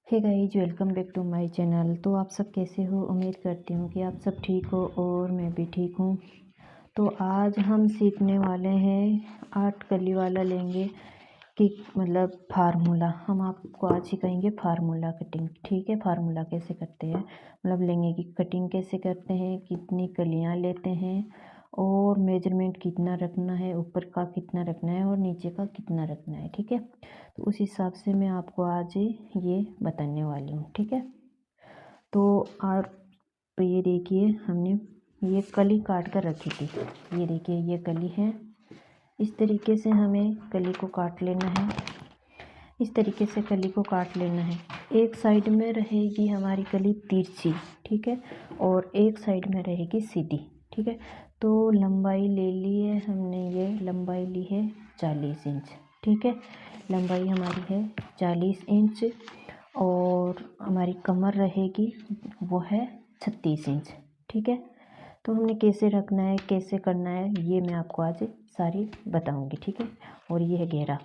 Hey guys, welcome back to my channel. तो आप सब कैसे हो? उम्मीद करती हूँ कि आप सब ठीक हो और मैं भी ठीक हूँ। तो आज हम सीखने वाले हैं आर्ट कली वाला लेंगे कि मतलब फार्मूला। हम आपको आज सिखाएंगे फार्मूला कटिंग। ठीक है, फार्मूला कैसे करते हैं, मतलब लेंगे की कटिंग कैसे करते हैं, कितनी कलियाँ लेते हैं और मेजरमेंट कितना रखना है, ऊपर का कितना रखना है और नीचे का कितना रखना है। ठीक है, तो उस हिसाब से मैं आपको आज ये बताने वाली हूँ। ठीक है, तो आप ये देखिए, हमने ये कली काट कर रखी थी। ये देखिए, ये कली है। इस तरीके से हमें कली को काट लेना है। इस तरीके से कली को काट लेना है। एक साइड में रहेगी हमारी कली तिरछी, ठीक है, और एक साइड में रहेगी सीधी। ठीक है, तो लंबाई ले ली है हमने, ये लंबाई ली है 40 इंच। ठीक है, लंबाई हमारी है 40 इंच और हमारी कमर रहेगी वो है 36 इंच। ठीक है, तो हमने कैसे रखना है, कैसे करना है, ये मैं आपको आज सारी बताऊंगी। ठीक है, और ये है घेरा।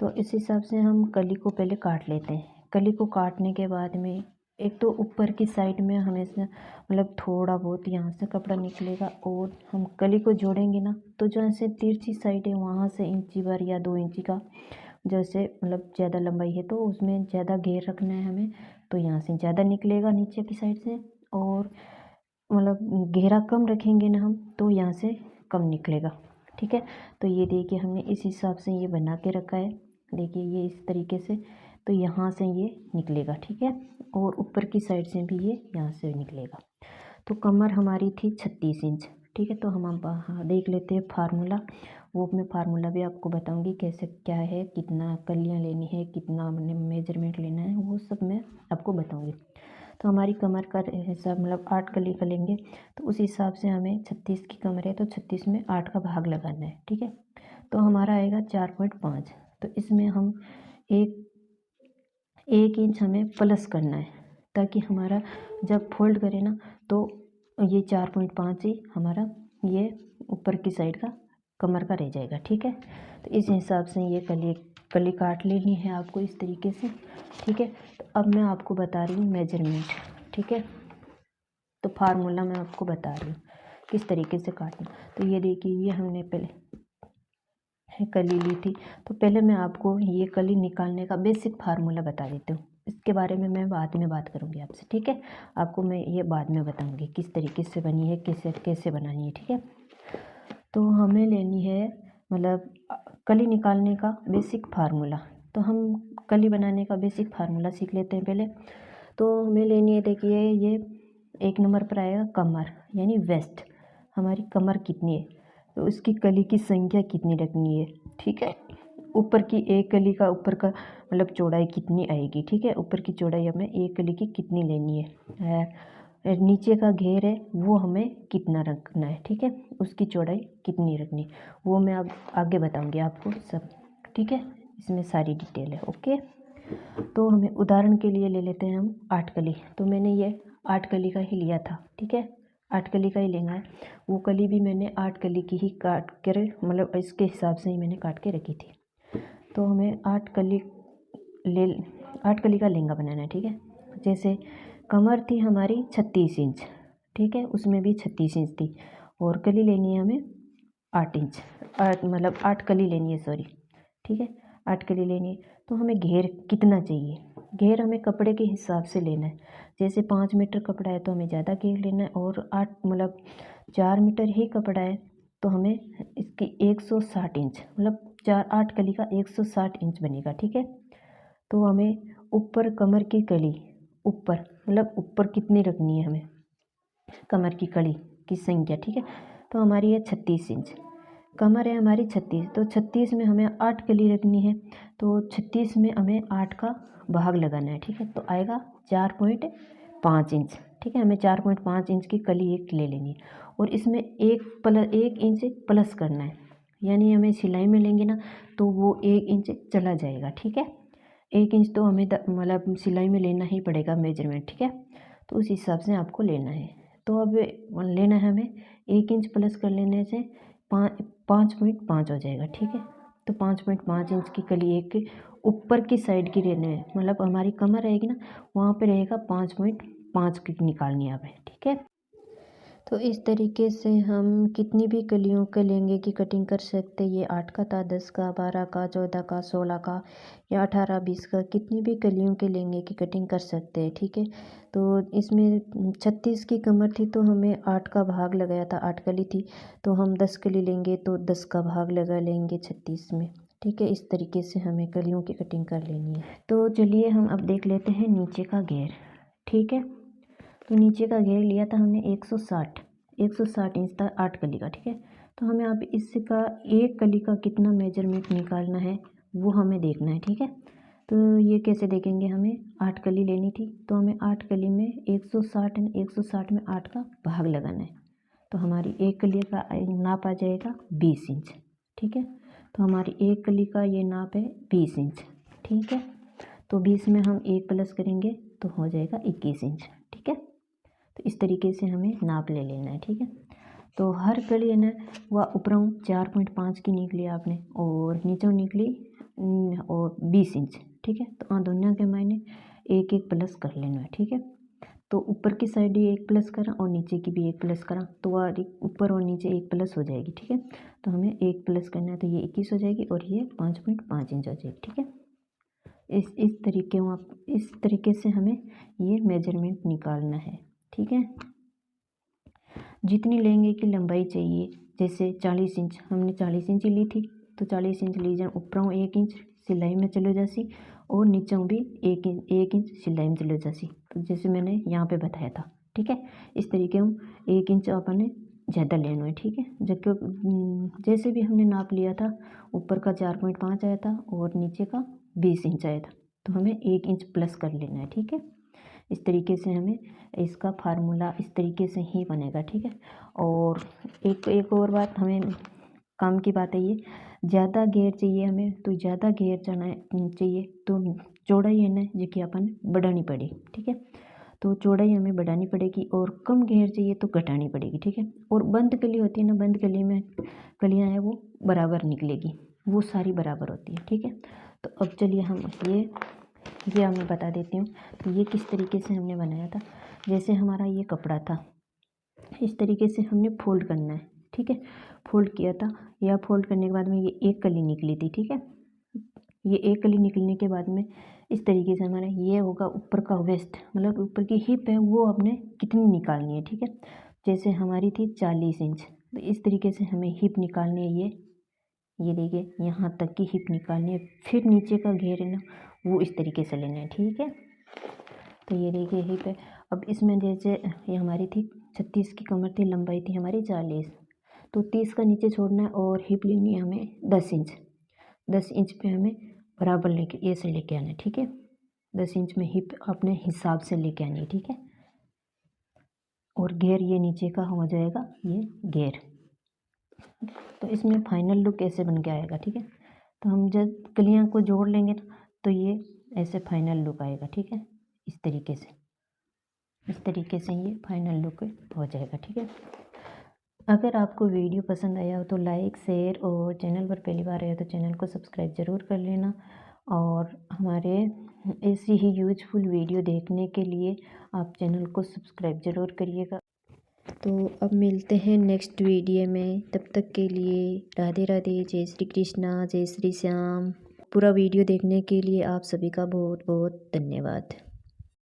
तो इस हिसाब से हम कली को पहले काट लेते हैं। कली को काटने के बाद में एक तो ऊपर की साइड में हमेशा मतलब थोड़ा बहुत यहाँ से कपड़ा निकलेगा और हम कली को जोड़ेंगे ना, तो जहाँ से तिरछी साइड है वहाँ से इंची भर या 2 इंची का, जैसे मतलब ज़्यादा लंबाई है तो उसमें ज़्यादा घेर रखना है हमें, तो यहाँ से ज़्यादा निकलेगा नीचे की साइड से, और मतलब घेरा कम रखेंगे ना हम तो यहाँ से कम निकलेगा। ठीक है, तो ये देखिए हमने इस हिसाब से ये बना के रखा है। देखिए ये इस तरीके से, तो यहाँ से ये निकलेगा। ठीक है, और ऊपर की साइड से भी ये यहाँ से निकलेगा। तो कमर हमारी थी 36 इंच। ठीक है, तो हम देख लेते हैं फार्मूला। वो मैं फार्मूला भी आपको बताऊंगी कैसे क्या है, कितना कलियाँ लेनी है, कितना मेजरमेंट लेना है, वो सब मैं आपको बताऊंगी। तो हमारी कमर का हिसाब मतलब 8 कली का लेंगे, तो उस हिसाब से हमें 36 की कमर है तो 36 में 8 का भाग लगाना है। ठीक है, तो हमारा आएगा 4.5। तो इसमें हम एक इंच हमें प्लस करना है, ताकि हमारा जब फोल्ड करें ना तो ये 4.5 ही हमारा ये ऊपर की साइड का कमर का रह जाएगा। ठीक है, तो इस हिसाब से ये कली काट लेनी है आपको इस तरीके से। ठीक है, तो अब मैं आपको बता रही हूँ मेजरमेंट। ठीक है, तो फार्मूला मैं आपको बता रही हूँ किस तरीके से काटना। तो ये देखिए, ये हमने पहले कली ली थी, तो पहले मैं आपको ये कली निकालने का बेसिक फार्मूला बता देती हूँ। इसके बारे में मैं बाद में बात करूँगी आपसे। ठीक है, आपको मैं ये बाद में बताऊँगी किस तरीके से बनी है, कैसे कैसे बनानी है। ठीक है, तो हमें लेनी है मतलब कली निकालने का बेसिक फार्मूला। तो हम कली बनाने का बेसिक फार्मूला सीख लेते हैं पहले। तो हमें लेनी है, देखिए ये 1 नंबर पर आएगा कमर, यानी वेस्ट। हमारी कमर कितनी है तो उसकी कली की संख्या कितनी रखनी है। ठीक है, ऊपर की एक कली का ऊपर का मतलब चौड़ाई कितनी आएगी। ठीक है, ऊपर की चौड़ाई हमें एक कली की कितनी लेनी है, नीचे का घेर है वो हमें कितना रखना है। ठीक है, उसकी चौड़ाई कितनी रखनी है वो मैं अब आगे बताऊंगी आपको सब। ठीक है, इसमें सारी डिटेल है। ओके, तो हमें उदाहरण के लिए ले लेते हैं हम 8 कली। तो मैंने ये 8 कली का ही लिया था। ठीक है, 8 कली का ही लेना है। वो कली भी मैंने 8 कली की ही काट कर मतलब इसके हिसाब से ही मैंने काट के रखी थी। तो हमें 8 कली का लहंगा बनाना है। ठीक है, जैसे कमर थी हमारी 36 इंच। ठीक है, उसमें भी 36 इंच थी और कली लेनी है हमें 8 इंच, 8 मतलब 8 कली लेनी है, सॉरी। ठीक है, 8 कली लेनी है। तो हमें घेर कितना चाहिए, घेर हमें कपड़े के हिसाब से लेना है। जैसे 5 मीटर कपड़ा है तो हमें ज़्यादा घेर लेना है, और 8 मतलब 4 मीटर ही कपड़ा है तो हमें इसकी 160 इंच मतलब 8 कली का 160 इंच बनेगा। ठीक है, तो हमें ऊपर कमर की कली ऊपर मतलब ऊपर कितनी रखनी है हमें, कमर की कली की संख्या। ठीक है, तो हमारी है 36 इंच, कमर है हमारी 36, तो 36 में हमें 8 कली रखनी है, तो 36 में हमें 8 का भाग लगाना है। ठीक है, तो आएगा 4.5 इंच। ठीक है, हमें 4.5 इंच की कली एक ले लेनी है, और इसमें 1 इंच प्लस करना है, यानी हमें सिलाई में लेंगे ना तो वो 1 इंच चला जाएगा। ठीक है, 1 इंच तो हमें मतलब सिलाई में लेना ही पड़ेगा मेजरमेंट। ठीक है, तो उस हिसाब से आपको लेना है। तो अब लेना है हमें 1 इंच प्लस कर लेने से 5.5 हो जाएगा। ठीक है, तो 5.5 इंच की कली एक ऊपर की साइड की रहने है, मतलब हमारी कमर रहेगी ना वहाँ पे रहेगा 5.5 की निकालनी है हमें, ठीक है। तो इस तरीके से हम कितनी भी कलियों के लहंगे की कटिंग कर सकते हैं। ये 8 का था, 10 का, 12 का, 14 का, 16 का या 18, 20 का, कितनी भी कलियों के लहंगे की कटिंग कर सकते हैं, ठीक है। तो इसमें 36 की कमर थी तो हमें 8 का भाग लगाया था, 8 कली थी तो हम 10 कली लेंगे तो 10 का भाग लगा लेंगे 36 में, ठीक है। इस तरीके से हमें कलियों की कटिंग कर लेनी है। तो चलिए हम अब देख लेते हैं नीचे का घेर, ठीक है। तो नीचे का घेर लिया था हमने 160 इंच था 8 कली का, ठीक है। तो हमें अब इसका एक कली का कितना मेजरमेंट निकालना है वो हमें देखना है, ठीक है। तो ये कैसे देखेंगे, हमें 8 कली लेनी थी तो हमें 8 कली में 160 है, 160 में 8 का भाग लगाना है तो हमारी एक कली का नाप आ जाएगा 20 इंच, ठीक है। तो हमारी एक कली का ये नाप है 20 इंच, ठीक है। तो 20 में हम 1 प्लस करेंगे तो हो जाएगा 21 इंच, ठीक है। तो इस तरीके से हमें नाप ले लेना है, ठीक है। तो हर कली है ना वह ऊपरों 4.5 की निकली आपने और नीचों निकली और 20 इंच, ठीक है। तो दोनों के मायने एक एक प्लस कर लेना है, ठीक है। तो ऊपर की साइड ही 1 प्लस करा और नीचे की भी 1 प्लस करा तो वह ऊपर और नीचे 1 प्लस हो जाएगी, ठीक है। तो हमें 1 प्लस करना है तो ये 21 हो जाएगी और ये 5.5 इंच हो जाएगी, ठीक है। इस तरीके से हमें ये मेजरमेंट निकालना है, ठीक है। जितनी लहंगे की लंबाई चाहिए, जैसे 40 इंच हमने 40 इंच ली थी तो 40 इंच ली जाए, ऊपरों 1 इंच सिलाई में चलो जासी और नीचों भी 1 इंच सिलाई में चलो जासी, तो जैसे मैंने यहाँ पे बताया था, ठीक है। इस तरीके हम 1 इंच अपने ज़्यादा लेना है, ठीक है। जैसे भी हमने नाप लिया था ऊपर का 4.5 आया था और नीचे का 20 इंच आया था तो हमें 1 इंच प्लस कर लेना है, ठीक है। इस तरीके से हमें इसका फार्मूला इस तरीके से ही बनेगा, ठीक है। और एक और बात हमें काम की बात है, ये ज़्यादा घेर चाहिए हमें तो ज़्यादा घेर चाहिए तो चौड़ाई है ना जो कि अपन बढ़ानी पड़ेगी, ठीक है। तो चौड़ाई हमें बढ़ानी पड़ेगी और कम घेर चाहिए तो घटानी पड़ेगी, ठीक है। और बंद कली होती है ना, बंद कली में कलियाँ हैं वो बराबर निकलेगी, वो सारी बराबर होती है, ठीक है। तो अब चलिए हम ये मैं बता देती हूँ। तो ये किस तरीके से हमने बनाया था, जैसे हमारा ये कपड़ा था इस तरीके से हमने फोल्ड करना है, ठीक है। फोल्ड किया था या फोल्ड करने के बाद में ये एक कली निकली थी, ठीक है। ये एक कली निकलने के बाद में इस तरीके से हमारा ये होगा ऊपर का वेस्ट, मतलब ऊपर की हिप है वो अपने कितनी निकालनी है, ठीक है। जैसे हमारी थी 40 इंच तो इस तरीके से हमें हिप निकालनी है, ये देखिए यहाँ तक की हिप निकालनी है। फिर नीचे का घेर है ना वो इस तरीके से लेना है, ठीक है। तो ये देखिए हिप है। अब इसमें जैसे ये हमारी थी 36 की कमर थी, लंबाई थी हमारी 40, तो 30 का नीचे छोड़ना है और हिप लेनी है हमें 10 इंच। 10 इंच पे हमें बराबर लेके ऐसे लेके आना है, ठीक है। 10 इंच में हिप अपने हिसाब से लेके आनी है, ठीक है। और घेर ये नीचे का हो जाएगा ये घेर। तो इसमें फाइनल लुक ऐसे बन के आएगा, ठीक है। तो हम जब कलियाँ को जोड़ लेंगे तो ये ऐसे फाइनल लुक आएगा, ठीक है। इस तरीके से ये फाइनल लुक हो जाएगा, ठीक है। अगर आपको वीडियो पसंद आया हो तो लाइक शेयर और चैनल पर पहली बार आए हो तो चैनल को सब्सक्राइब ज़रूर कर लेना। और हमारे ऐसी ही यूजफुल वीडियो देखने के लिए आप चैनल को सब्सक्राइब ज़रूर करिएगा। तो अब मिलते हैं नेक्स्ट वीडियो में, तब तक के लिए राधे राधे, जय श्री कृष्णा, जय श्री श्याम। पूरा वीडियो देखने के लिए आप सभी का बहुत बहुत धन्यवाद।